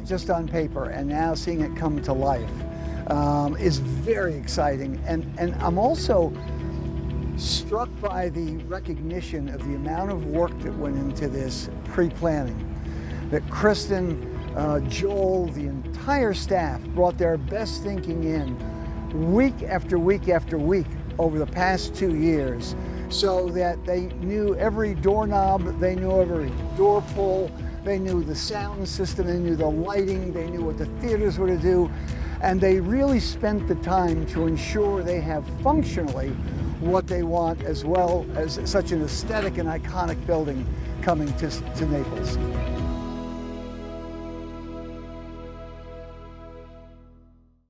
just on paper, and now seeing it come to life is very exciting. And I'm also struck by the recognition of the amount of work that went into this pre-planning. That Kristen, Joel, the entire staff brought their best thinking in week after week after week over the past 2 years, so that they knew every doorknob, they knew every door pull, they knew the sound system, they knew the lighting, they knew what the theaters were to do, and they really spent the time to ensure they have functionally what they want, as well as such an aesthetic and iconic building coming to Naples.